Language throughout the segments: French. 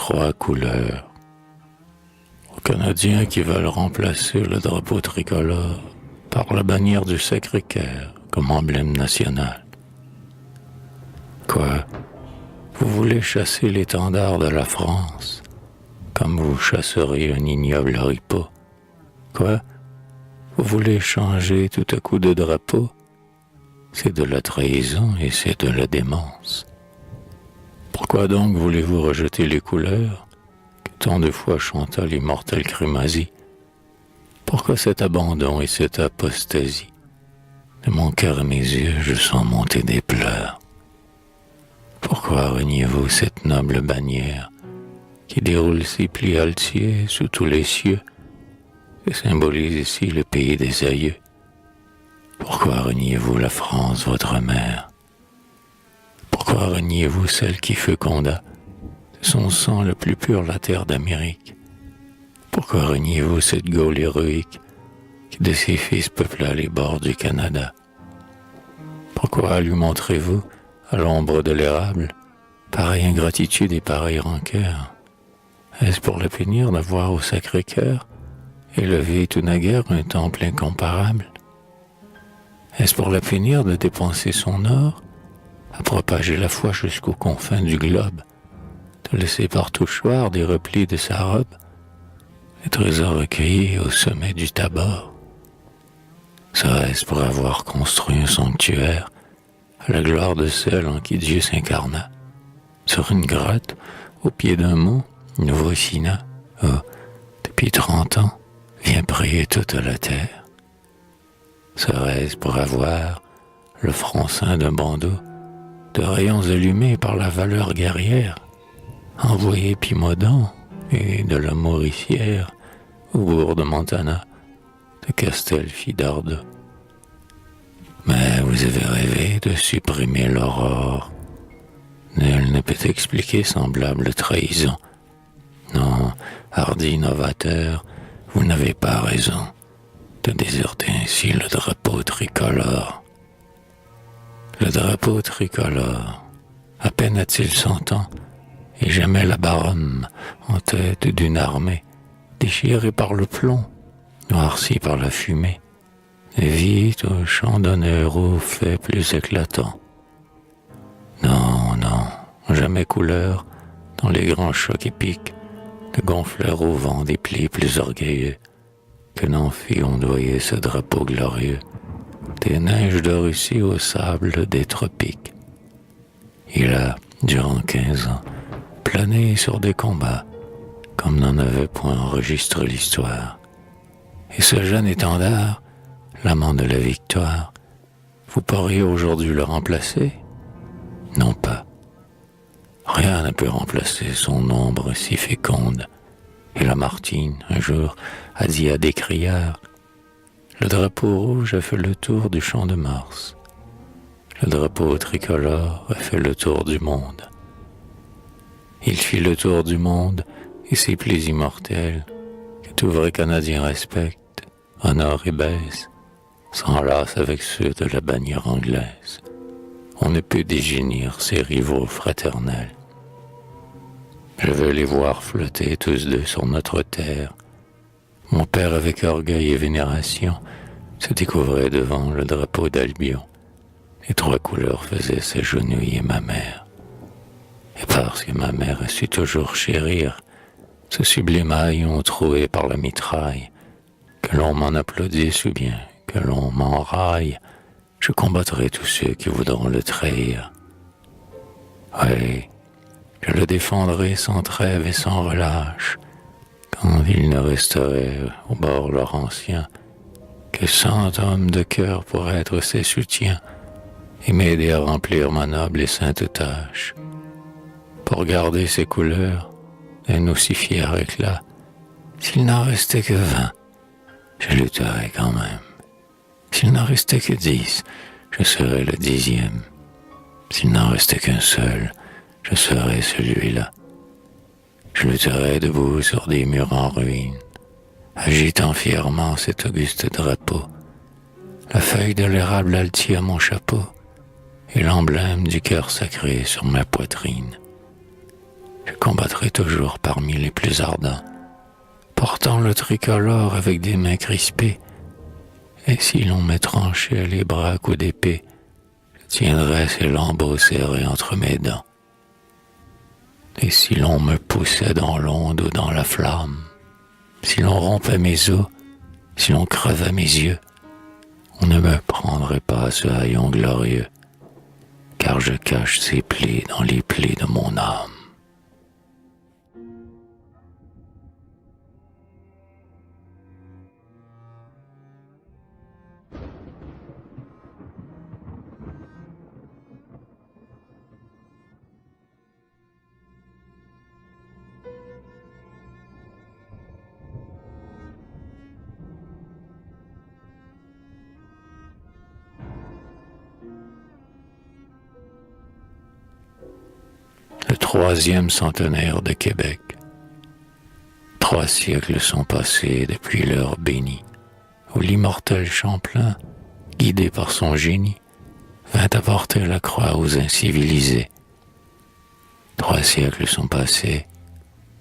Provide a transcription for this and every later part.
trois couleurs. Aux Canadiens qui veulent remplacer le drapeau tricolore par la bannière du Sacré-Cœur comme emblème national. Quoi? Vous voulez chasser l'étendard de la France comme vous chasseriez un ignoble oripeau? Quoi? Vous voulez changer tout à coup de drapeau? C'est de la trahison et c'est de la démence. Pourquoi donc voulez-vous rejeter les couleurs que tant de fois chanta l'immortel Crémazie? Pourquoi cet abandon et cette apostasie? De mon cœur à mes yeux, je sens monter des pleurs. Pourquoi reniez-vous cette noble bannière qui déroule ses plis altiers sous tous les cieux et symbolise ici le pays des aïeux? Pourquoi reniez-vous la France, votre mère? Pourquoi reniez-vous celle qui féconda de son sang le plus pur la terre d'Amérique? Pourquoi reniez-vous cette Gaule héroïque qui de ses fils peupla les bords du Canada? Pourquoi lui montrez-vous, à l'ombre de l'érable, pareille ingratitude et pareille rancœur? Est-ce pour le punir de voir au Sacré-Cœur élever tout naguère un temple incomparable? Est-ce pour la punir de dépenser son or, à propager la foi jusqu'aux confins du globe, de laisser partout choir des replis de sa robe, les trésors recueillis au sommet du Tabor? Serait-ce pour avoir construit un sanctuaire à la gloire de celle en qui Dieu s'incarna, sur une grotte, au pied d'un mont, nouveau Sina, où, depuis 30 ans, vient prier toute la terre? Serait-ce pour avoir le front saint d'un bandeau de rayons allumés par la valeur guerrière, envoyé Pimodan et de la Mauricière au bourg de Montana, de Castelfidardo? Mais vous avez rêvé de supprimer l'aurore. Nul ne peut expliquer semblable trahison. Non, hardi innovateur, vous n'avez pas raison de déserter ainsi le drapeau tricolore. Le drapeau tricolore, à peine a-t-il 100 ans, et jamais la baronne en tête d'une armée, déchirée par le plomb, noircie par la fumée, vit au chant d'un héros fait plus éclatant. Non, non, jamais couleur, dans les grands chocs épiques, ne gonflèrent au vent des plis plus orgueilleux que n'en fit ondoyer ce drapeau glorieux des neiges de Russie au sable des tropiques. Il a, durant 15 ans, plané sur des combats comme n'en avait point enregistré l'histoire. Et ce jeune étendard, l'amant de la victoire, vous pourriez aujourd'hui le remplacer? Non pas. Rien ne peut remplacer son ombre si féconde. Et Lamartine, un jour, a dit à des criards: le drapeau rouge a fait le tour du champ de Mars. Le drapeau tricolore a fait le tour du monde. Il fit le tour du monde et ses plis immortels, que tout vrai Canadien respecte, honore et baisse, s'enlace avec ceux de la bannière anglaise. On ne peut déjunir ces rivaux fraternels. Je veux les voir flotter tous deux sur notre terre. Mon père, avec orgueil et vénération, se découvrait devant le drapeau d'Albion. Les trois couleurs faisaient s'agenouiller ma mère. Et parce que ma mère a su toujours chérir ce sublime haillon troué par la mitraille, que l'on m'en applaudisse ou bien que l'on m'enraille, je combattrai tous ceux qui voudront le trahir. Oui, je le défendrai sans trêve et sans relâche, quand il ne resterait au bord laurentien que 100 hommes de cœur pour être ses soutiens et m'aider à remplir ma noble et sainte tâche. Pour garder ses couleurs d'un aussi fier éclat, s'il n'en restait que 20, je lutterais quand même. S'il n'en restait que 10, je serais le 10e. S'il n'en restait qu'un seul, je serais celui-là. Je lutterais debout sur des murs en ruine, agitant fièrement cet auguste drapeau, la feuille de l'érable altier à mon chapeau et l'emblème du cœur sacré sur ma poitrine. Je combattrai toujours parmi les plus ardents, portant le tricolore avec des mains crispées. Et si l'on me tranchait les bras à coups d'épée, je tiendrais ces lambeaux serrés entre mes dents. Et si l'on me poussait dans l'onde ou dans la flamme, si l'on rompait mes os, si l'on crevait mes yeux, on ne me prendrait pas à ce haillon glorieux, car je cache ces plis dans les plis de mon âme. Le troisième centenaire de Québec. 3 siècles sont passés depuis l'heure bénie, où l'immortel Champlain, guidé par son génie, vint apporter la croix aux incivilisés. 3 siècles sont passés,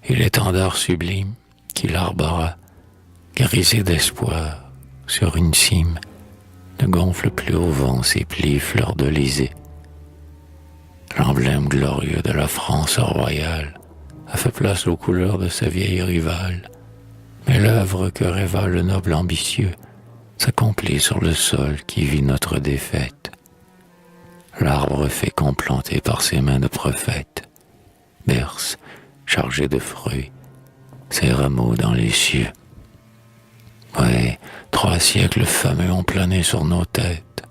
et l'étendard sublime qu'il arbora, grisé d'espoir, sur une cime, ne gonfle plus au vent ses plis fleur-de-lysée. L'emblème glorieux de la France royale a fait place aux couleurs de sa vieille rivale, mais l'œuvre que rêva le noble ambitieux s'accomplit sur le sol qui vit notre défaite. L'arbre fécond planté par ses mains de prophète berce, chargé de fruits, ses rameaux dans les cieux. Ouais, 3 siècles fameux ont plané sur nos têtes.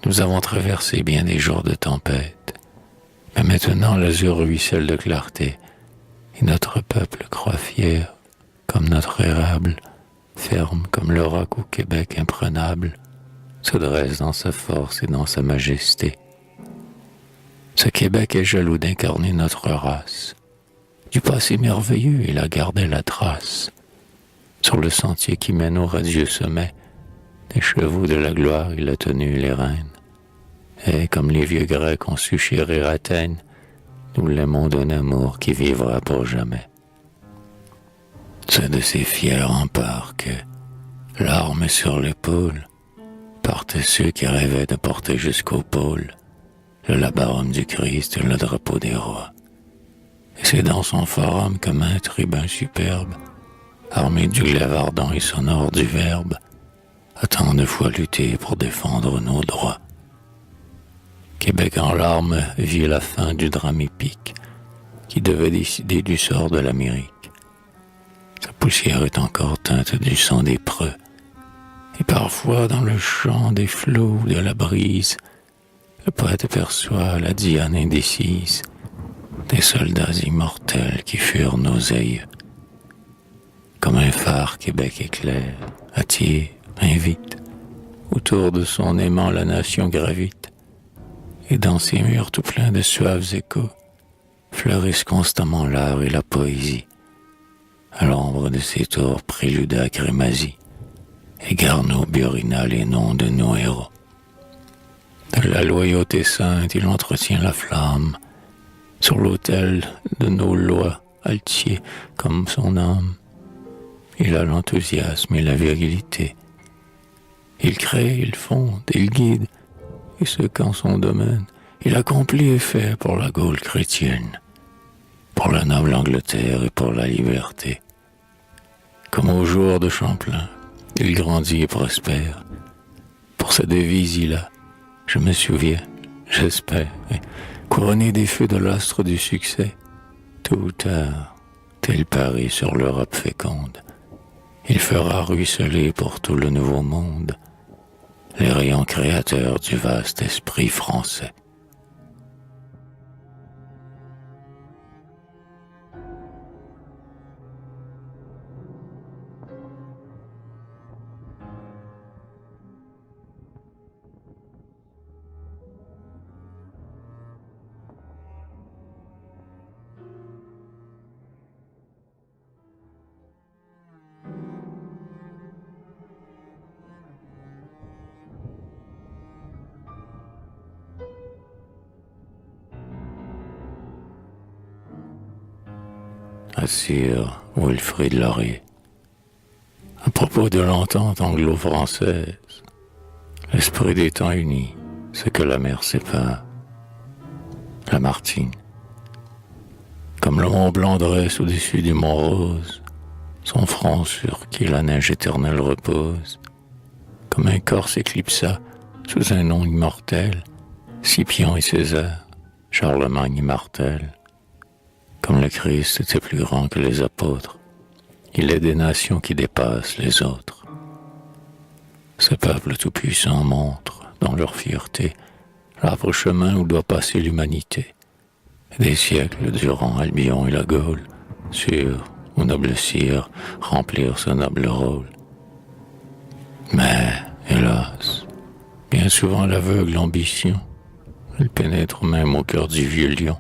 Nous avons traversé bien des jours de tempête. Mais maintenant l'azur ruisselle de clarté, et notre peuple croît fier, comme notre érable, ferme comme le roc au Québec imprenable, se dresse dans sa force et dans sa majesté. Ce Québec est jaloux d'incarner notre race. Du passé merveilleux, il a gardé la trace. Sur le sentier qui mène au radieux sommet, des chevaux de la gloire, il a tenu les rênes. Et comme les vieux Grecs ont su chérir Athènes, nous l'aimons d'un amour qui vivra pour jamais. C'est de ces fiers remparts que, l'arme sur l'épaule, partaient ceux qui rêvaient de porter jusqu'au pôle le labarum du Christ et le drapeau des rois. Et c'est dans son forum comme un tribun superbe, armé du glaive ardent et sonore du Verbe, a tant de fois lutté pour défendre nos droits. Québec en larmes vit la fin du drame épique qui devait décider du sort de l'Amérique. Sa poussière est encore teinte du sang des preux, et parfois dans le chant des flots de la brise, le poète perçoit la Diane indécise des soldats immortels qui furent nos aïeux. Comme un phare, Québec éclaire, attire, invite, autour de son aimant la nation gravite, et dans ses murs tout pleins de suaves échos, fleurissent constamment l'art et la poésie. À l'ombre de ses tours prélude à crémazie, égare nos Burina les noms de nos héros. De la loyauté sainte, il entretient la flamme, sur l'autel de nos lois, altier comme son âme. Il a l'enthousiasme et la virilité. Il crée, il fonde, il guide, et ce qu'en son domaine, il accomplit et fait pour la Gaule chrétienne, pour la noble Angleterre et pour la liberté. Comme au jour de Champlain, il grandit et prospère. Pour sa devise, il a, je me souviens, j'espère, couronné des feux de l'astre du succès, tôt ou tard, tel Paris sur l'Europe féconde, il fera ruisseler pour tout le nouveau monde les rayons créateurs du vaste esprit français. assure Wilfrid Laurier. À propos de l'entente anglo-française, l'esprit des temps unis, c'est que la mer sépare. Lamartine. Comme le mont Blanc dresse au-dessus du mont Rose, son front sur qui la neige éternelle repose, comme un corps s'éclipsa sous un nom immortel, Scipion et César, Charlemagne et Martel. Comme le Christ était plus grand que les apôtres, il est des nations qui dépassent les autres. Ce peuple tout-puissant montre, dans leur fierté, l'âpre chemin où doit passer l'humanité. Des siècles durant Albion et la Gaule, sur où noble sire remplir ce noble rôle. Mais, hélas, bien souvent l'aveugle ambition, elle pénètre même au cœur du vieux lion,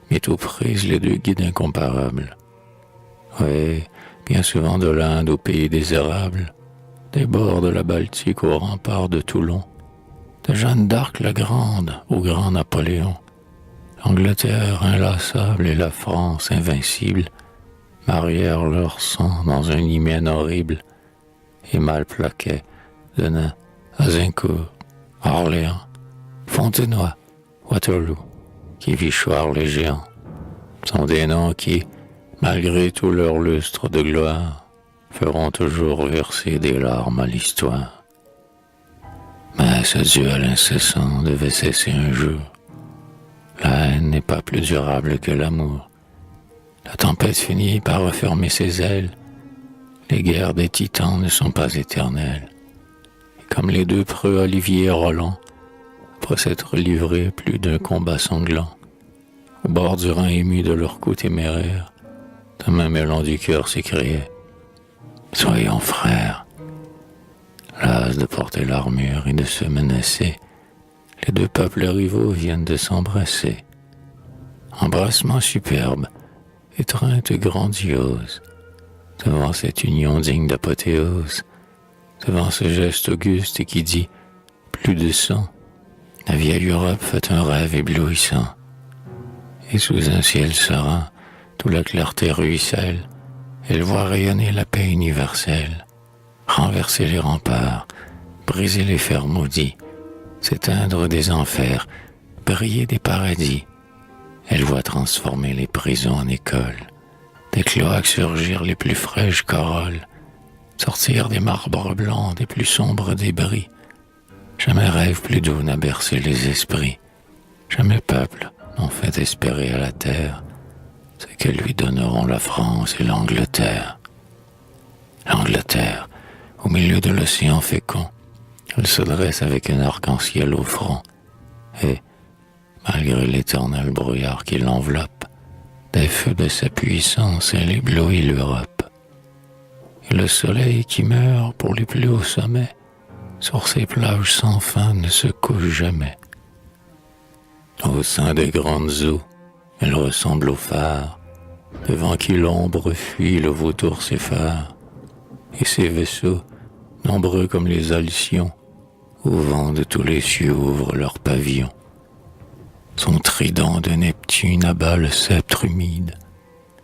bientôt prise les deux guides incomparables. Oui, bien souvent de l'Inde au pays des érables, des bords de la Baltique au rempart de Toulon, de Jeanne d'Arc la Grande au grand Napoléon, l'Angleterre inlassable et la France invincible marièrent leur sang dans un hymen horrible et mal plaquaient de Nain, Azincourt, Orléans, Fontenoy, Waterloo, qui vichoirent les géants, sont des noms qui, malgré tout leur lustre de gloire, feront toujours verser des larmes à l'histoire. Mais ce duel incessant devait cesser un jour. La haine n'est pas plus durable que l'amour. La tempête finit par refermer ses ailes. Les guerres des titans ne sont pas éternelles. Et comme les deux preux Olivier et Roland, après s'être livrés plus d'un combat sanglant, au bord du Rhin ému de leur coup téméraire, d'un même élan du cœur s'écriait « Soyons frères !» Las de porter l'armure et de se menacer, les deux peuples rivaux viennent de s'embrasser. Embrassement superbe, étreinte grandiose, devant cette union digne d'apothéose, devant ce geste auguste et qui dit « plus de sang », la vieille Europe fait un rêve éblouissant. Et sous un ciel serein, d'où la clarté ruisselle, elle voit rayonner la paix universelle, renverser les remparts, briser les fers maudits, s'éteindre des enfers, briller des paradis. Elle voit transformer les prisons en écoles, des cloaques surgir les plus fraîches corolles, sortir des marbres blancs des plus sombres débris. Jamais rêve plus doux n'a bercé les esprits, jamais peuple n'ont fait espérer à la terre ce que lui donneront la France et l'Angleterre. L'Angleterre, au milieu de l'océan fécond, elle se dresse avec un arc-en-ciel au front, et, malgré l'éternel brouillard qui l'enveloppe, des feux de sa puissance elle éblouit l'Europe. Et le soleil qui meurt pour les plus hauts sommets, sur ces plages sans fin ne se couche jamais. Au sein des grandes eaux, elle ressemble au phare, devant qui l'ombre fuit le vautour s'effare, et ses vaisseaux, nombreux comme les alcyons, au vent de tous les cieux ouvrent leurs pavillons. Son trident de Neptune abat le sceptre humide,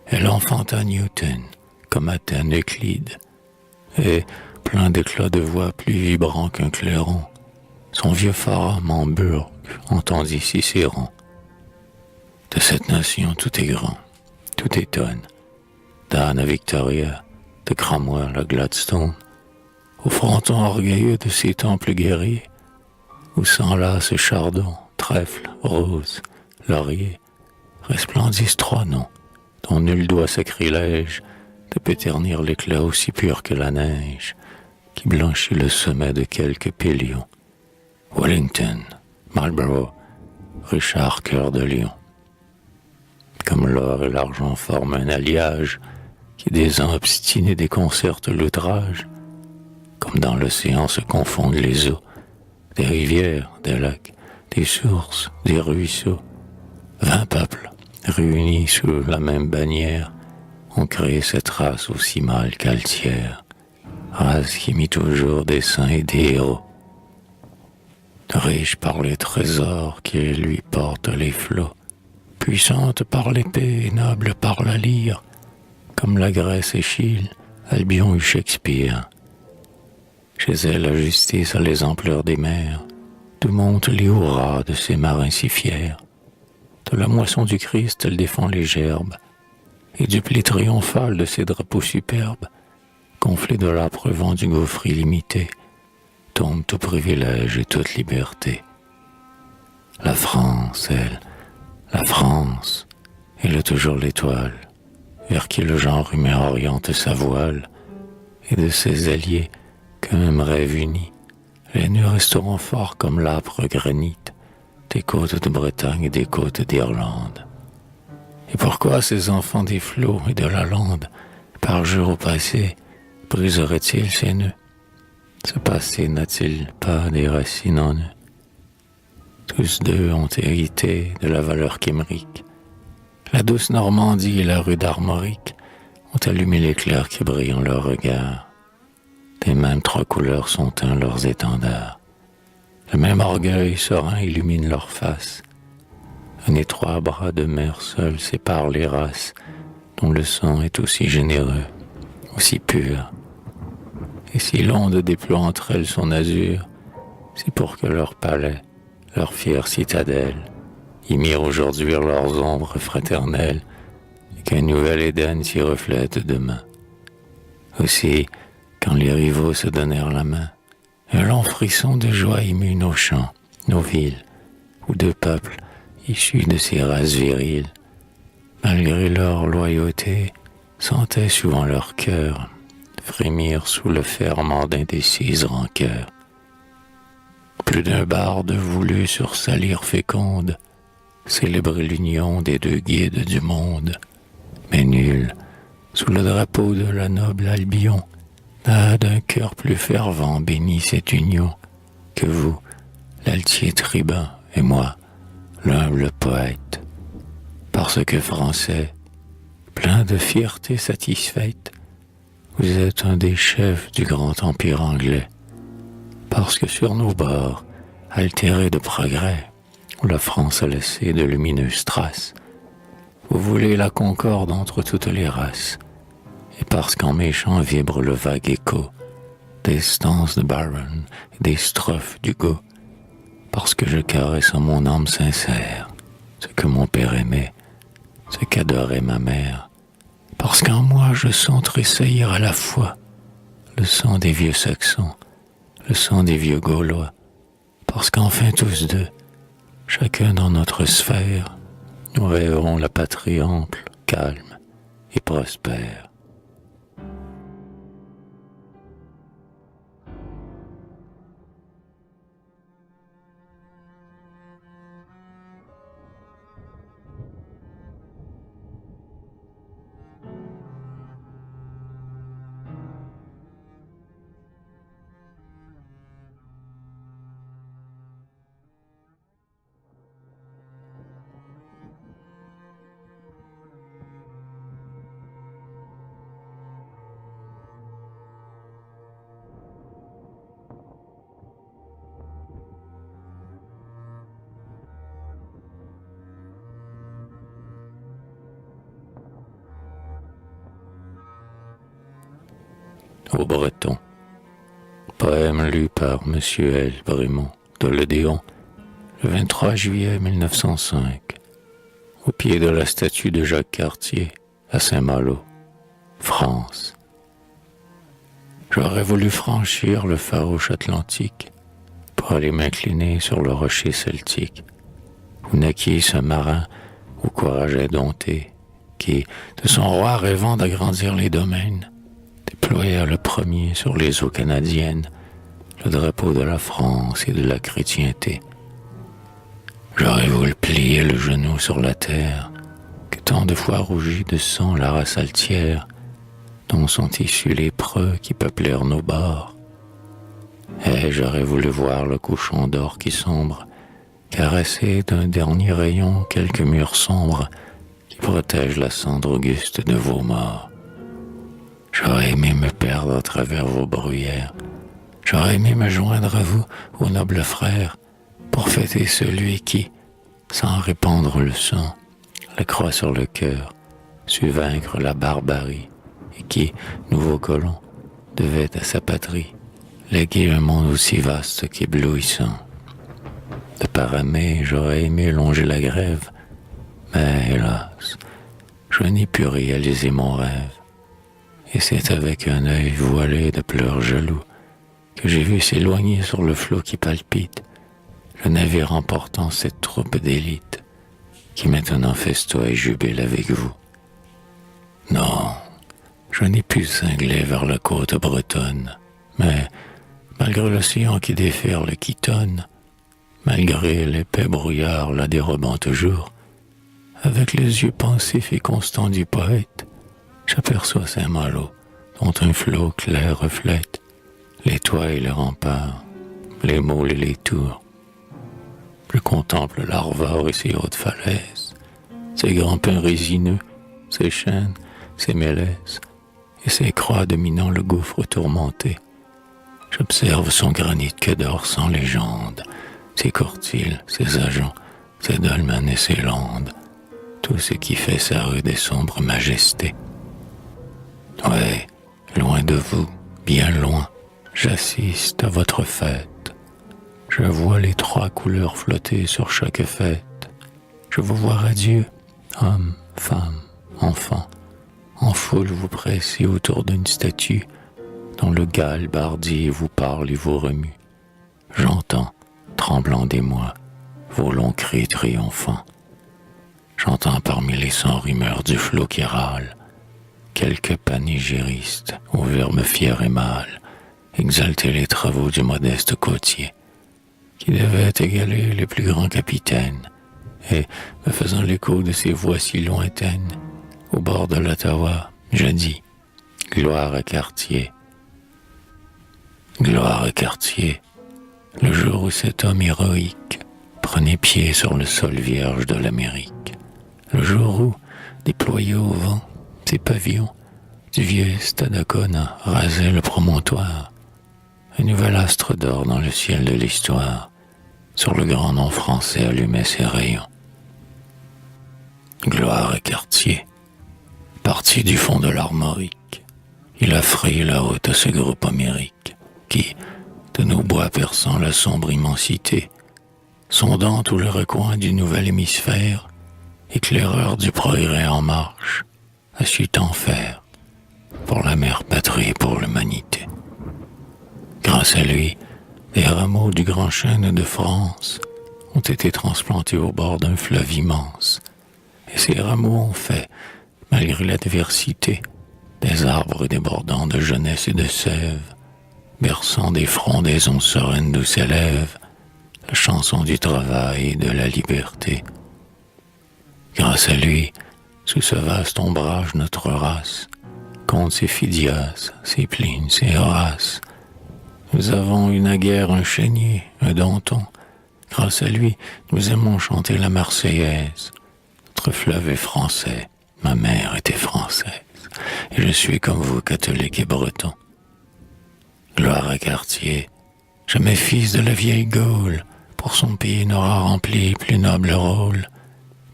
elle enfanta Newton, comme Athènes Euclide, et, plein d'éclats de voix plus vibrants qu'un clairon, son vieux phare Hambourg entendit Cicéron. De cette nation tout est grand, tout étonne, d'Anne à Victoria, de Cromwell à Gladstone, au fronton orgueilleux de ces temples guerriers, où s'enlacent chardon, trèfle, rose, laurier, resplendissent trois noms, dont nul doigt sacrilège de peut ternir l'éclat aussi pur que la neige, qui blanchit le sommet de quelques pilions. Wellington, Marlborough, Richard Cœur de Lion. Comme l'or et l'argent forment un alliage qui des ans obstinés déconcerte l'outrage, comme dans l'océan se confondent les eaux, des rivières, des lacs, des sources, des ruisseaux. 20 peuples, réunis sous la même bannière, ont créé cette race aussi mâle qu'altière, race qui mit toujours des saints et des héros. Riche par les trésors qui lui portent les flots, puissante par l'épée et noble par la lyre, Comme la Grèce Échille, Albion eut Shakespeare. Chez elle, la justice a les ampleurs des mers, d'où montent les hurrahs de ces marins si fiers. De la moisson du Christ, elle défend les gerbes, et du pli triomphal de ses drapeaux superbes, gonflés de l'âpre vent du gouffre illimité, tombe tout privilège et toute liberté. La France, elle, la France, elle a toujours l'étoile, vers qui le genre humain oriente sa voile, et de ses alliés, qu'un même rêve uni, les nœuds resteront forts comme l'âpre granit des côtes de Bretagne et des côtes d'Irlande. Et pourquoi ces enfants des flots et de la lande, par jour au passé, briseraient-ils ces nœuds? Ce passé n'a-t-il pas des racines en eux? Tous deux ont hérité de la valeur kémerique. La douce Normandie et la rue d'Armorique ont allumé l'éclair qui brille en leur regard. Des mêmes trois couleurs sont teints leurs étendards. Le même orgueil serein illumine leurs faces. Un étroit bras de mer seul sépare les races, dont le sang est aussi généreux, aussi pur. Et si l'onde déploie entre elles son azur, c'est pour que leur palais, leur fière citadelle, y mirent aujourd'hui leurs ombres fraternelles, et qu'un nouvel Éden s'y reflète demain. Aussi, quand les rivaux se donnèrent la main, un long frisson de joie émut nos champs, nos villes, où deux peuples, issus de ces races viriles, malgré leur loyauté, sentaient souvent leur cœur frémir sous le ferment d'indécises rancœurs. Plus d'un barde voulut sur sa lyre féconde célébrer l'union des deux guides du monde, mais nul, sous le drapeau de la noble Albion, n'a d'un cœur plus fervent béni cette union que vous, l'altier tribun, et moi, l'humble poète. Parce que français, plein de fierté satisfaite, vous êtes un des chefs du grand empire anglais. Parce que sur nos bords, altérés de progrès, où la France a laissé de lumineuses traces, vous voulez la concorde entre toutes les races. Et parce qu'en mes chants vibre le vague écho des stances de Byron et des strophes d'Hugo, parce que je caresse en mon âme sincère ce que mon père aimait, ce qu'adorait ma mère, parce qu'en moi je sens tressaillir à la fois le sang des vieux Saxons, le sang des vieux Gaulois, parce qu'enfin tous deux, chacun dans notre sphère, nous rêverons la patrie ample, calme et prospère. Au Breton. Poème lu par M. L. Brémond de l'Odéon le 23 juillet 1905, au pied de la statue de Jacques Cartier à Saint-Malo, France. J'aurais voulu franchir le farouche Atlantique pour aller m'incliner sur le rocher celtique, où naquit ce marin au courage indompté qui, de son roi rêvant d'agrandir les domaines, déploya le premier sur les eaux canadiennes le drapeau de la France et de la chrétienté. J'aurais voulu plier le genou sur la terre, que tant de fois rougie de sang la race altière, dont sont issus les preux qui peuplèrent nos bords. Et j'aurais voulu voir le couchon d'or qui sombre, caresser d'un dernier rayon quelques murs sombres qui protègent la cendre auguste de vos morts. J'aurais aimé me perdre à travers vos bruyères. J'aurais aimé me joindre à vous, ô nobles frères, pour fêter celui qui, sans répandre le sang, la croix sur le cœur, sut vaincre la barbarie, et qui, nouveau colon, devait à sa patrie léguer un monde aussi vaste qu'éblouissant. De paramé, j'aurais aimé longer la grève, mais hélas, je n'ai pu réaliser mon rêve. Et c'est avec un œil voilé de pleurs jaloux que j'ai vu s'éloigner sur le flot qui palpite le navire emportant cette troupe d'élite qui maintenant festoie et jubile avec vous. Non, je n'ai pu cingler vers la côte bretonne, mais malgré l'océan qui déferle et qui tonne, malgré l'épais brouillard la dérobant toujours, avec les yeux pensifs et constants du poète, j'aperçois Saint-Malo, dont un flot clair reflète les toits et les remparts, les môles et les tours. Je contemple l'Arvor et ses hautes falaises, ses grands pins résineux, ses chênes, ses mélèzes, et ses croix dominant le gouffre tourmenté. J'observe son granit que d'or sans légende, ses courtils, ses agents, ses dolmens et ses landes, tout ce qui fait sa rude et sombre majesté. Ouais, loin de vous, bien loin, j'assiste à votre fête. Je vois les trois couleurs flotter sur chaque fête. Je vous vois radieux, hommes, femmes, enfants, en foule vous pressez autour d'une statue dont le galbe hardi vous parle et vous remue. J'entends, tremblant d'émoi, vos longs cris triomphants. J'entends parmi les cent rumeurs du flot qui râle quelques panégyristes aux vermes fiers et mâles exalter les travaux du modeste côtier qui devait égaler les plus grands capitaines, et, me faisant l'écho de ces voix si lointaines, au bord de l'Ottawa, je dis « Gloire à Cartier ». Gloire à Cartier, le jour où cet homme héroïque prenait pied sur le sol vierge de l'Amérique, le jour où, déployé au vent, ses pavillons du vieux Stadacona rasaient le promontoire, un nouvel astre d'or dans le ciel de l'histoire, sur le grand nom français allumait ses rayons. Gloire à Cartier, parti du fond de l'Armorique, il a frayé la route à ce groupe homérique, qui, de nos bois perçant la sombre immensité, sondant tout le recoin du nouvel hémisphère, éclaireur du progrès en marche, a su tant faire, pour la mère patrie et pour l'humanité. Grâce à lui, les rameaux du grand chêne de France ont été transplantés au bord d'un fleuve immense, et ces rameaux ont fait, malgré l'adversité, des arbres débordant de jeunesse et de sève, berçant des frondaisons sereines d'où s'élève la chanson du travail et de la liberté. Grâce à lui, sous ce vaste ombrage notre race compte ses Phidias, ses Plines, ses Horaces. Nous avons eu naguère un Chénier, un Danton. Grâce à lui, nous aimons chanter la Marseillaise. Notre fleuve est français, ma mère était française, et je suis comme vous, catholique et breton. Gloire à Cartier, jamais fils de la vieille Gaule, pour son pays n'aura rempli plus noble rôle,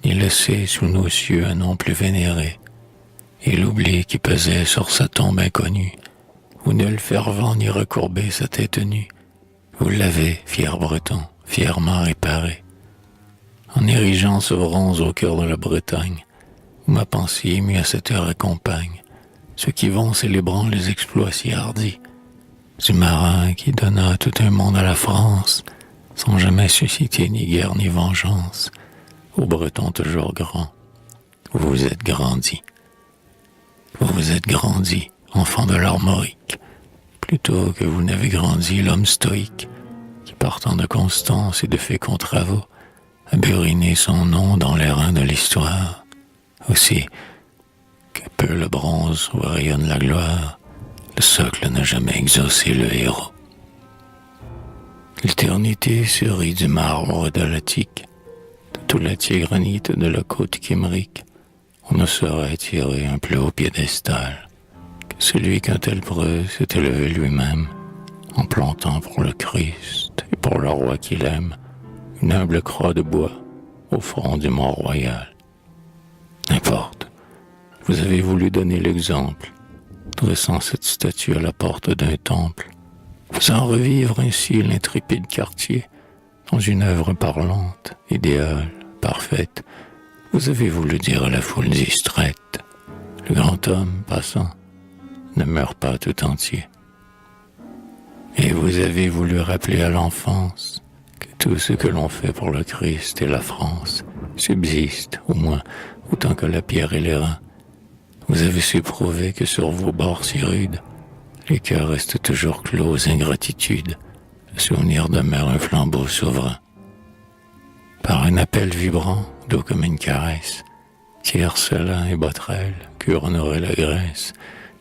ni laissé sous nos cieux un nom plus vénéré, et l'oubli qui pesait sur sa tombe inconnue, où nul fervent ni recourbé sa tête nue, vous l'avez, fier breton, fièrement réparé. En érigeant ce bronze au cœur de la Bretagne, où ma pensée émue à cette heure accompagne ceux qui vont célébrant les exploits si hardis, du marin qui donna tout un monde à la France, sans jamais susciter ni guerre ni vengeance, aux Bretons toujours grands, vous vous êtes grandis. Vous vous êtes grandis, enfant de l'Armorique, plutôt que vous n'avez grandi l'homme stoïque, qui partant de constance et de féconds travaux, a buriné son nom dans les reins de l'histoire. Aussi, que peu le bronze où rayonne la gloire, le socle n'a jamais exaucé le héros. L'éternité sourit du marbre de l'Attique, de tout l'Atier granit de la côte Kimrique. On ne saurait tirer un plus haut piédestal que celui qu'un tel preux s'est élevé lui-même, en plantant pour le Christ et pour le roi qu'il aime une humble croix de bois au front du Mont-Royal. N'importe, Vous avez voulu donner l'exemple, dressant cette statue à la porte d'un temple, faisant revivre ainsi l'intrépide quartier dans une œuvre parlante, idéale, parfaite. Vous avez voulu dire à la foule distraite, le grand homme passant ne meurt pas tout entier. Et vous avez voulu rappeler à l'enfance que tout ce que l'on fait pour le Christ et la France subsiste, au moins, autant que la pierre et les reins. Vous avez su prouver que sur vos bords si rudes, les cœurs restent toujours clos aux ingratitudes. Le souvenir demeure un flambeau souverain. Par un appel vibrant, doux comme une caresse, Tiercelin et Botrel couronneraient la Grèce,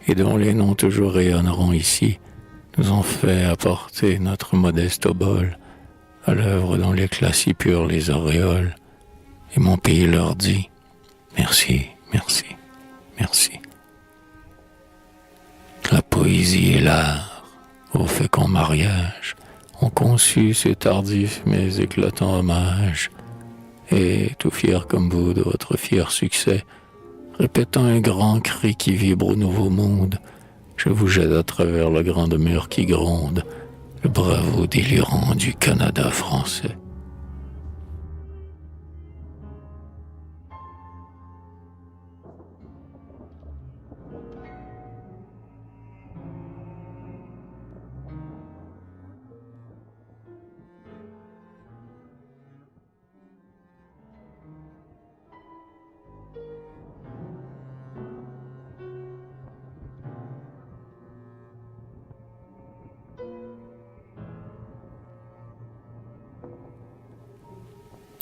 et dont les noms toujours rayonneront ici, nous ont fait apporter notre modeste obole à l'œuvre dont l'éclat si pur les auréole. Et mon pays leur dit merci, merci, merci. La poésie et l'art, au fécond mariage, ont conçu ces tardifs mais éclatants hommages. Et, tout fier comme vous de votre fier succès, répétant un grand cri qui vibre au nouveau monde, je vous jette à travers le grand mur qui gronde, le bravo délirant du Canada français.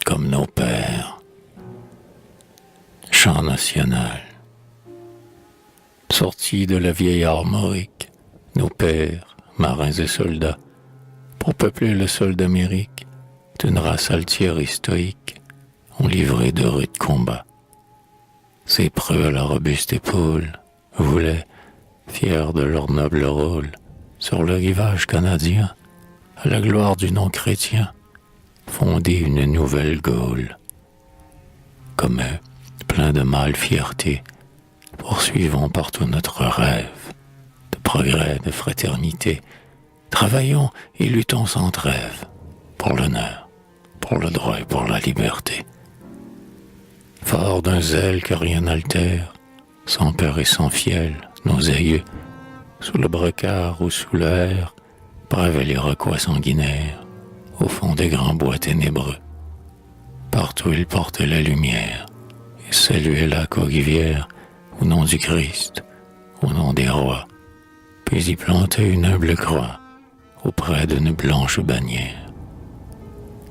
Comme nos pères. Chant national. Sortis de la vieille armorique, nos pères, marins et soldats, pour peupler le sol d'Amérique, d'une race altière et stoïque, ont livré de rudes combats. Ces preux à la robuste épaule voulaient, fiers de leur noble rôle, sur le rivage canadien, à la gloire du nom chrétien, fonder une nouvelle Gaule. Comme eux, plein de mâle fierté, poursuivons partout notre rêve de progrès, de fraternité. Travaillons et luttons sans trêve pour l'honneur, pour le droit et pour la liberté. Forts d'un zèle que rien n'altère, sans peur et sans fiel, nos aïeux, sous le brocard ou sous l'air, bravaient les rockois sanguinaires, au fond des grands bois ténébreux. Partout ils portaient la lumière, et saluaient la courrivière, au nom du Christ, au nom des rois, puis y plantaient une humble croix, auprès d'une blanche bannière.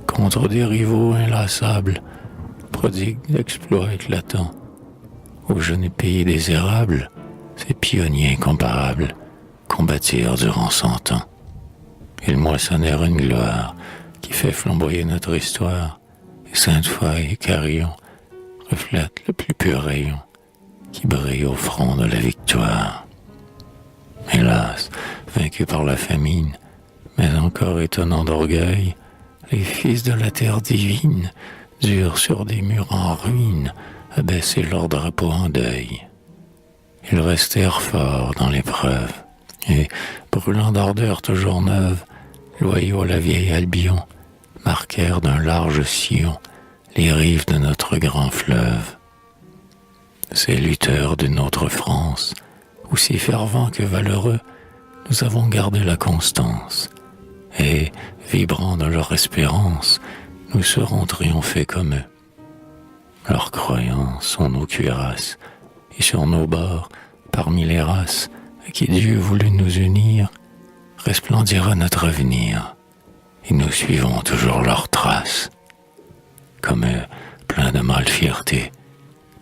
Contre des rivaux inlassables, prodigues d'exploits éclatants, au jeune pays des érables, ces pionniers incomparables combattirent durant 100 ans. Ils moissonnèrent une gloire qui fait flamboyer notre histoire, et Sainte-Foy et Carillon reflètent le plus pur rayon qui brille au front de la victoire. Hélas, vaincus par la famine, mais encore étonnants d'orgueil, les fils de la terre divine durent sur des murs en ruine abaisser leur drapeau en deuil. Ils restèrent forts dans l'épreuve, et, brûlant d'ardeur toujours neuve, loyaux à la vieille Albion, marquèrent d'un large sillon les rives de notre grand fleuve. Ces lutteurs d'une autre France, aussi fervents que valeureux, nous avons gardé la constance, et, vibrant de leur espérance, nous serons triomphés comme eux. Leur croyance sont nos cuirasses, et sur nos bords, parmi les races à qui Dieu voulut nous unir, resplendira notre avenir, et nous suivons toujours leurs traces. Comme eux, pleins de mâle fierté,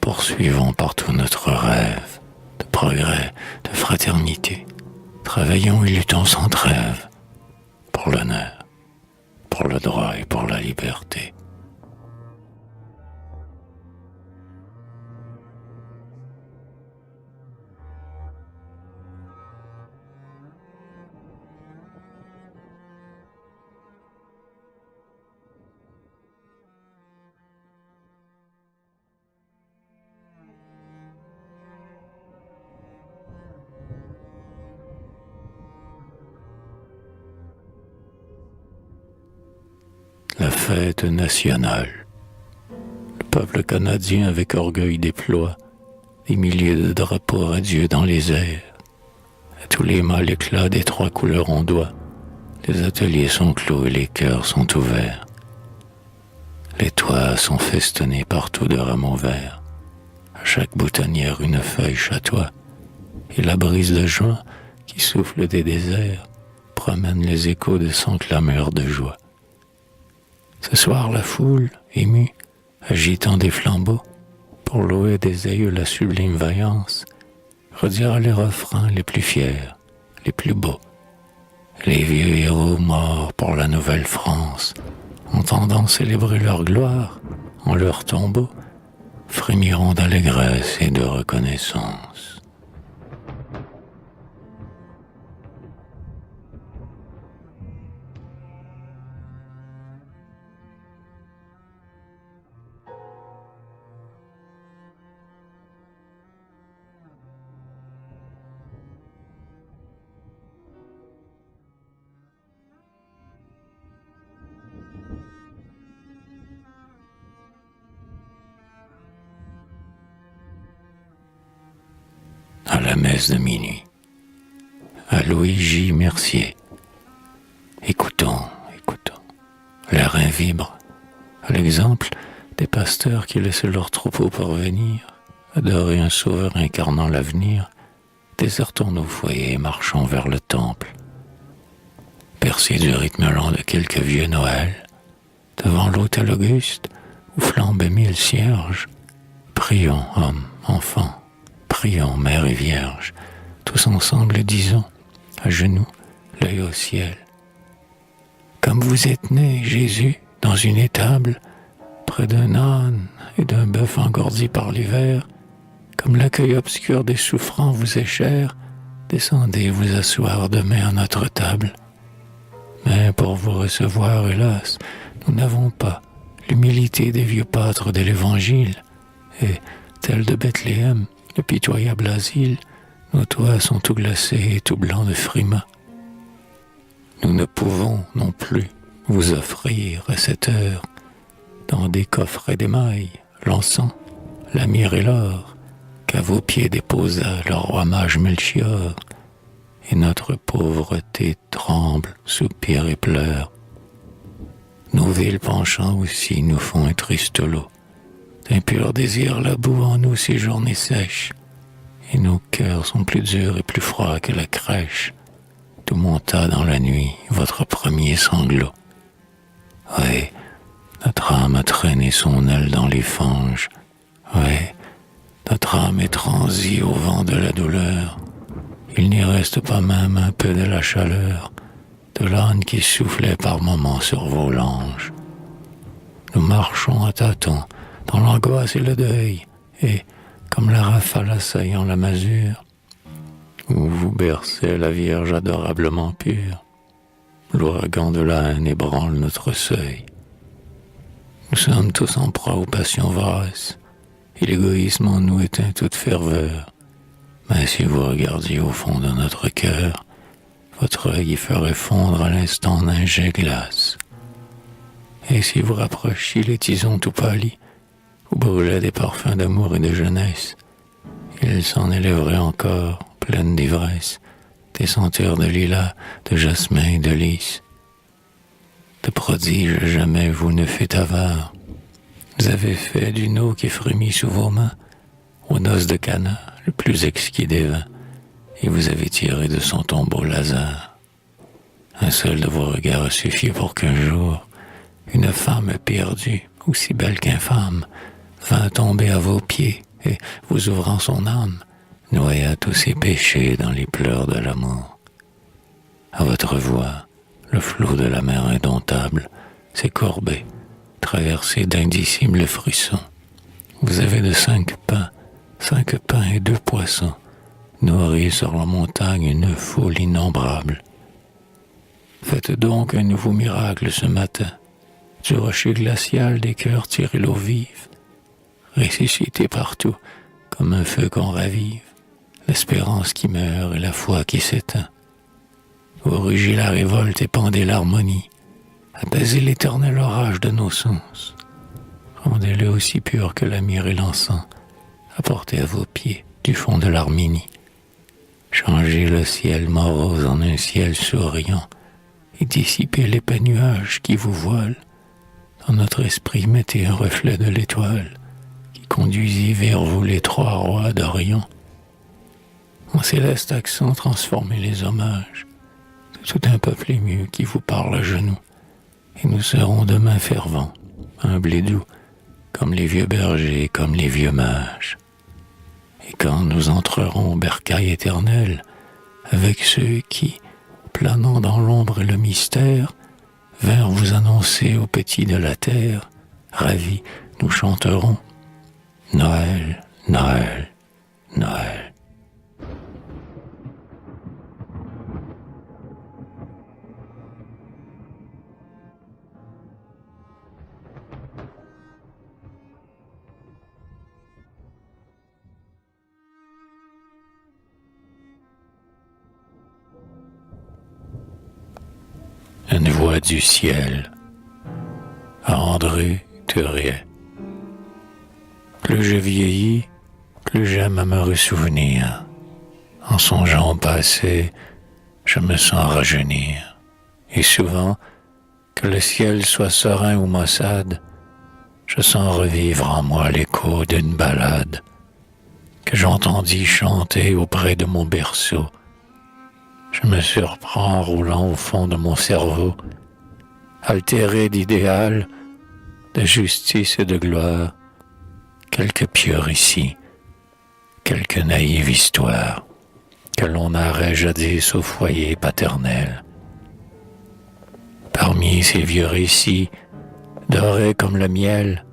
poursuivons partout notre rêve de progrès, de fraternité. Travaillons et luttons sans trêve pour l'honneur, pour le droit et pour la liberté. fête nationale. Le peuple canadien avec orgueil déploie des milliers de drapeaux radieux dans les airs. À tous les mâles éclats des trois couleurs ondoient. Les ateliers sont clos et les cœurs sont ouverts. Les toits sont festonnés partout de rameaux verts. À chaque boutonnière une feuille chatoie. Et la brise de juin qui souffle des déserts promène les échos de son clameur de joie. Ce soir la foule, émue, agitant des flambeaux, pour louer des aïeux la sublime vaillance, redira les refrains les plus fiers, les plus beaux. Les vieux héros morts pour la nouvelle France, entendant célébrer leur gloire en leur tombeau, frémiront d'allégresse et de reconnaissance. À la messe de minuit, à Louis J. Mercier. Écoutons, écoutons. L'air vibre, à l'exemple des pasteurs qui laissent leurs troupeaux parvenir, adorer un sauveur incarnant l'avenir, désertons nos foyers et marchons vers le temple. Percés du rythme lent de quelques vieux Noël, devant l'autel auguste où flambent 1000 cierges, prions, hommes, enfants, prions, mère et vierge, tous ensemble disons, à genoux, l'œil au ciel. Comme vous êtes né, Jésus, dans une étable, près d'un âne et d'un bœuf engourdi par l'hiver, comme l'accueil obscur des souffrants vous est cher, descendez vous asseoir demain à notre table. Mais pour vous recevoir, hélas, nous n'avons pas l'humilité des vieux pâtres de l'Évangile, et, tel de Bethléem, le pitoyable asile, nos toits sont tout glacés et tout blancs de frimas. Nous ne pouvons non plus vous offrir à cette heure, dans des coffrets d'émail, l'encens, la myrrhe et l'or, qu'à vos pieds déposa le roi mage Melchior, et notre pauvreté tremble, soupire et pleure. Nos vils penchants aussi nous font un triste lot. D'impurs désirs la boue en nous séjourne et sèche, et nos cœurs sont plus durs et plus froids que la crèche, d'où monta dans la nuit votre premier sanglot. Oui, notre âme a traîné son aile dans les fanges, oui, notre âme est transie au vent de la douleur, il n'y reste pas même un peu de la chaleur, de l'âne qui soufflait par moments sur vos langes. Nous marchons à tâtons, dans l'angoisse et le deuil, et, comme la rafale assaillant la masure, où vous bercez la Vierge adorablement pure, l'ouragan de la haine ébranle notre seuil. Nous sommes tous en proie aux passions voraces, et l'égoïsme en nous éteint toute ferveur. Mais si vous regardiez au fond de notre cœur, votre œil y ferait fondre à l'instant neige et glace. Et si vous rapprochiez les tisons tout pâlis, où brûlaient des parfums d'amour et de jeunesse, il s'en élèverait encore, pleine d'ivresse, des senteurs de lilas, de jasmin et de lys. De prodiges jamais vous ne fûtes avare. Vous avez fait d'une eau qui frémit sous vos mains, aux noces de Cana, le plus exquis des vins, et vous avez tiré de son tombeau Lazare. Un seul de vos regards suffit pour qu'un jour, une femme perdue, aussi belle qu'infâme, vint tomber à vos pieds et, vous ouvrant son âme, noya tous ses péchés dans les pleurs de l'amour. À votre voix, le flot de la mer indomptable s'est courbé, traversé d'indicibles frissons. Vous avez de 5 pains et 2 poissons, nourris sur la montagne une foule innombrable. Faites donc un nouveau miracle ce matin, du rocher glacial des cœurs tirez l'eau vive, ressuscitez partout comme un feu qu'on ravive, l'espérance qui meurt et la foi qui s'éteint. Vous rugez la révolte et pendez l'harmonie, apaisez l'éternel orage de nos sens. Rendez-le aussi pur que la myrrhe et l'encens, apportez à vos pieds du fond de l'Arménie. Changez le ciel morose en un ciel souriant, et dissipez l'épais nuage qui vous voile. Dans notre esprit, mettez un reflet de l'étoile, qui conduisit vers vous les trois rois d'Orient. En céleste accent, transformez les hommages de tout un peuple ému qui vous parle à genoux, et nous serons demain fervents, humbles et doux, comme les vieux bergers, comme les vieux mages. Et quand nous entrerons au bercail éternel, avec ceux qui, planant dans l'ombre et le mystère, vinrent vous annoncer aux petits de la terre, ravis, nous chanterons Noël, Noël, Noël. Une voix du ciel, à André Thuriet. Plus je vieillis, plus j'aime à me ressouvenir. En songeant au passé, je me sens rajeunir. Et souvent, que le ciel soit serein ou maussade, je sens revivre en moi l'écho d'une ballade que j'entendis chanter auprès de mon berceau. Je me surprends roulant au fond de mon cerveau, altéré d'idéal, de justice et de gloire, quelque pieux récit, quelque naïve histoire que l'on narrait jadis au foyer paternel. Parmi ces vieux récits, dorés comme le miel,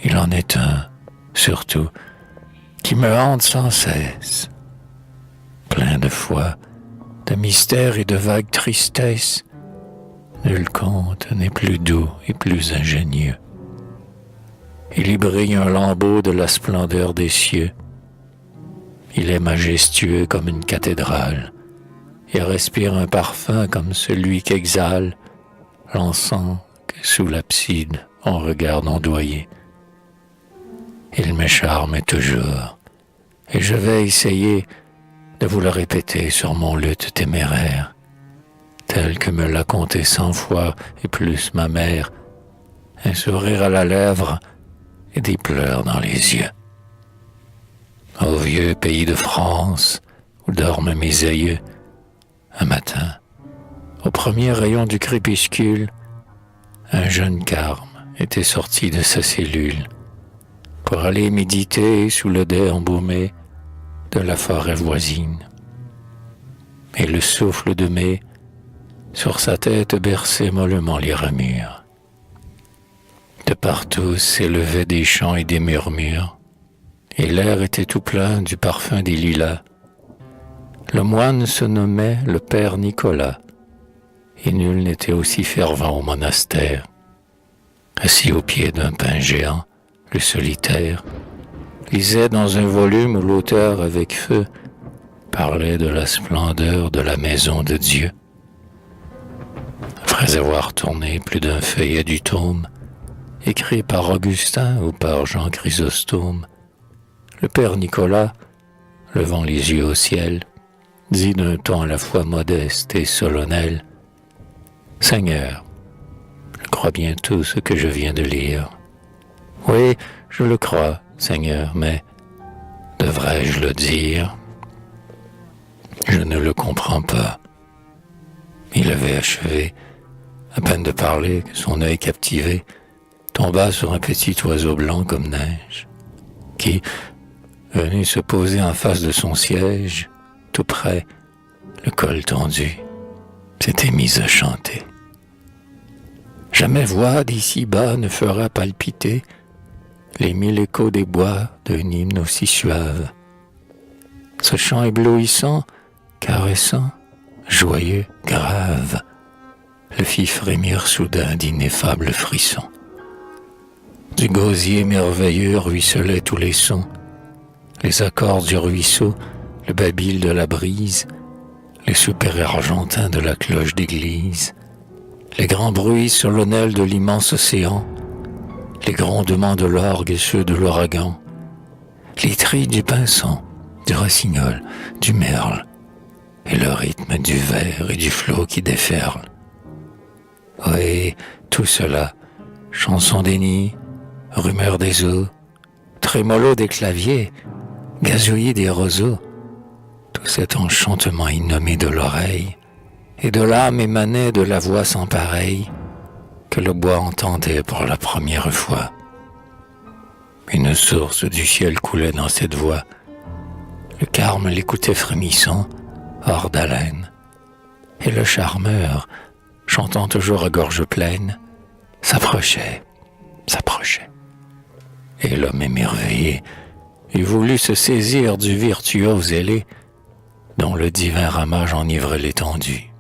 il en est un, surtout, qui me hante sans cesse, plein de foi, de mystère et de vague tristesse. Nul conte n'est plus doux et plus ingénieux. Il y brille un lambeau de la splendeur des cieux. Il est majestueux comme une cathédrale et respire un parfum comme celui qu'exhale l'encens que sous l'abside on regarde ondoyer. Il me charme toujours, et je vais essayer de vous le répéter sur mon luth téméraire, tel que me l'a conté 100 fois et plus ma mère, un sourire à la lèvre et des pleurs dans les yeux. Au vieux pays de France, où dorment mes aïeux, un matin, au premier rayon du crépuscule, un jeune carme était sorti de sa cellule pour aller méditer sous le dais embaumé de la forêt voisine. Et le souffle de mai sur sa tête berçait mollement les ramures. De partout s'élevaient des chants et des murmures, et l'air était tout plein du parfum des lilas. Le moine se nommait le père Nicolas, et nul n'était aussi fervent au monastère. Assis au pied d'un pin géant, le solitaire lisait dans un volume où l'auteur avec feu parlait de la splendeur de la maison de Dieu. Après avoir tourné plus d'un feuillet du tome, écrit par Augustin ou par Jean Chrysostome, le père Nicolas, levant les yeux au ciel, dit d'un ton à la fois modeste et solennel: « Seigneur, je crois bien tout ce que je viens de lire. Oui, je le crois, Seigneur, mais devrais-je le dire? Je ne le comprends pas. » Il avait achevé, à peine de parler, que son œil captivé tomba sur un petit oiseau blanc comme neige, qui, venu se poser en face de son siège, tout près, le col tendu, s'était mis à chanter. Jamais voix d'ici-bas ne fera palpiter les 1000 échos des bois d'un hymne aussi suave. Ce chant éblouissant, caressant, joyeux, grave, le fit frémir soudain d'ineffables frissons. Du gosier merveilleux ruisselaient tous les sons, les accords du ruisseau, le babil de la brise, les soupers argentins de la cloche d'église, les grands bruits solennels de l'immense océan, les grondements de l'orgue et ceux de l'ouragan, les trilles du pinson, du rossignol, du merle, et le rythme du ver et du flot qui déferle. Oui, tout cela, chanson des nids, rumeur des eaux, trémolo des claviers, gazouillis des roseaux, tout cet enchantement innommé de l'oreille, et de l'âme émanait de la voix sans pareille que le bois entendait pour la première fois. Une source du ciel coulait dans cette voix. Le carme l'écoutait frémissant, hors d'haleine, et le charmeur, chantant toujours à gorge pleine, s'approchait. Et l'homme émerveillé eût voulu se saisir du virtuose ailé dont le divin ramage enivrait l'étendue.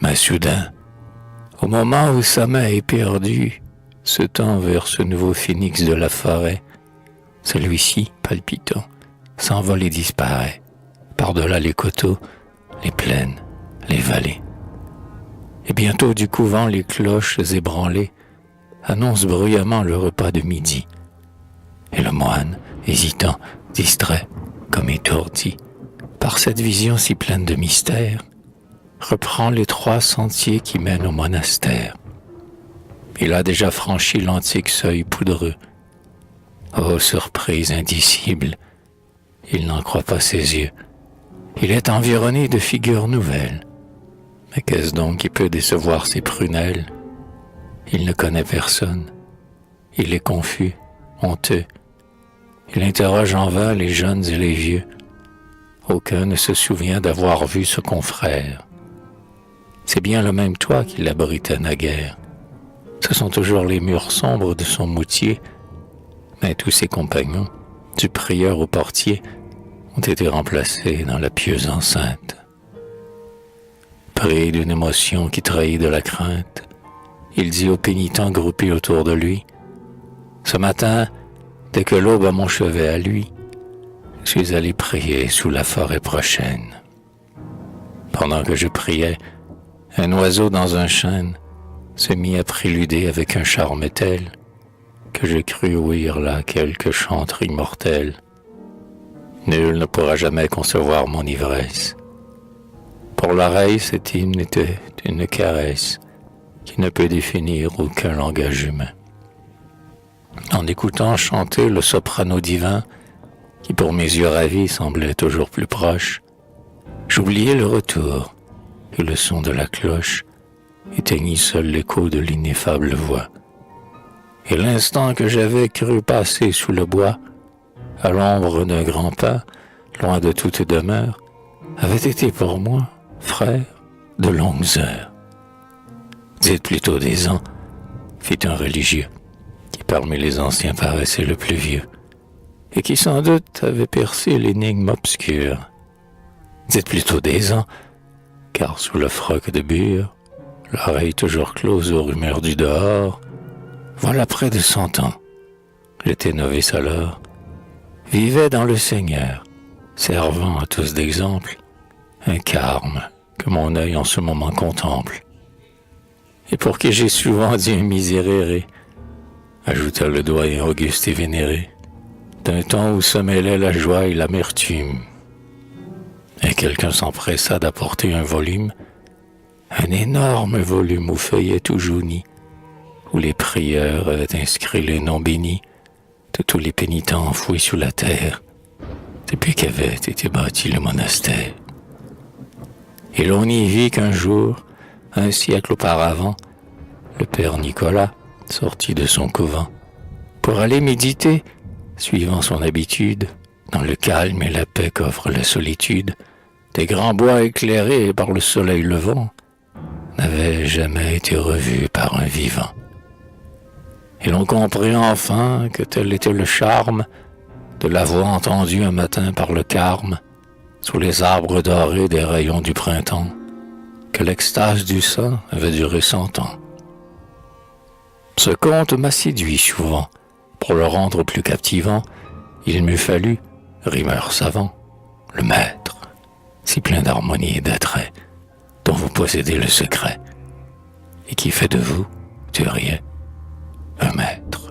Mais soudain, au moment où sa main est perdue, se tend vers ce nouveau phénix de la forêt, celui-ci, palpitant, s'envole et disparaît, par-delà les coteaux, les plaines, les vallées. Et bientôt du couvent les cloches ébranlées annoncent bruyamment le repas de midi. Et le moine, hésitant, distrait, comme étourdi, par cette vision si pleine de mystère, reprend les 3 sentiers qui mènent au monastère. Il a déjà franchi l'antique seuil poudreux. Oh, surprise indicible, il n'en croit pas ses yeux. Il est environné de figures nouvelles. Mais qu'est-ce donc qui peut décevoir ses prunelles? Il ne connaît personne. Il est confus, honteux. Il interroge en vain les jeunes et les vieux. Aucun ne se souvient d'avoir vu ce confrère. C'est bien le même toit qui l'abritait naguère. Ce sont toujours les murs sombres de son moutier, mais tous ses compagnons, du prieur au portier, ont été remplacés dans la pieuse enceinte. Pris d'une émotion qui trahit de la crainte, il dit aux pénitents groupés autour de lui, « Ce matin, dès que l'aube a mon chevet à lui, je suis allé prier sous la forêt prochaine. Pendant que je priais, un oiseau dans un chêne se mit à préluder avec un charme tel que j'ai cru ouïr là quelque chantre immortel. Nul ne pourra jamais concevoir mon ivresse. Pour l'oreille, cet hymne était une caresse qui ne peut définir aucun langage humain. En écoutant chanter le soprano divin, qui pour mes yeux ravis semblait toujours plus proche, j'oubliai le retour, et le son de la cloche éteignit seul l'écho de l'ineffable voix. Et l'instant que j'avais cru passer sous le bois, à l'ombre d'un grand pin, loin de toute demeure, avait été pour moi, frère, de longues heures. Dites plutôt des ans, fit un religieux, qui parmi les anciens paraissait le plus vieux, et qui sans doute avait percé l'énigme obscure. Dites plutôt des ans, car sous le froc de bure, l'oreille toujours close aux rumeurs du dehors, voilà près de 100 ans, j'étais novice alors, vivais dans le Seigneur, servant à tous d'exemple, un carme que mon œil en ce moment contemple, et pour qui j'ai souvent dit un miséréré, ajouta le doyen auguste et vénéré, d'un temps où se mêlaient la joie et l'amertume. Et quelqu'un s'empressa d'apporter un volume, un énorme volume aux feuillets tout jaunis, où les prieurs avaient inscrit les noms bénis de tous les pénitents enfouis sous la terre, depuis qu'avait été bâti le monastère. Et l'on y vit qu'un jour, un siècle auparavant, le père Nicolas sortit de son couvent pour aller méditer, suivant son habitude, dans le calme et la paix qu'offre la solitude, des grands bois éclairés par le soleil levant n'avaient jamais été revus par un vivant. Et l'on comprit enfin que tel était le charme de la voix entendue un matin par le carme, sous les arbres dorés des rayons du printemps, que l'extase du sang avait duré 100 ans. Ce conte m'a séduit souvent. Pour le rendre plus captivant, il m'eût fallu, rimeur savant, le maître, si plein d'harmonie et d'attrait, dont vous possédez le secret, et qui fait de vous, Thuriet, un maître.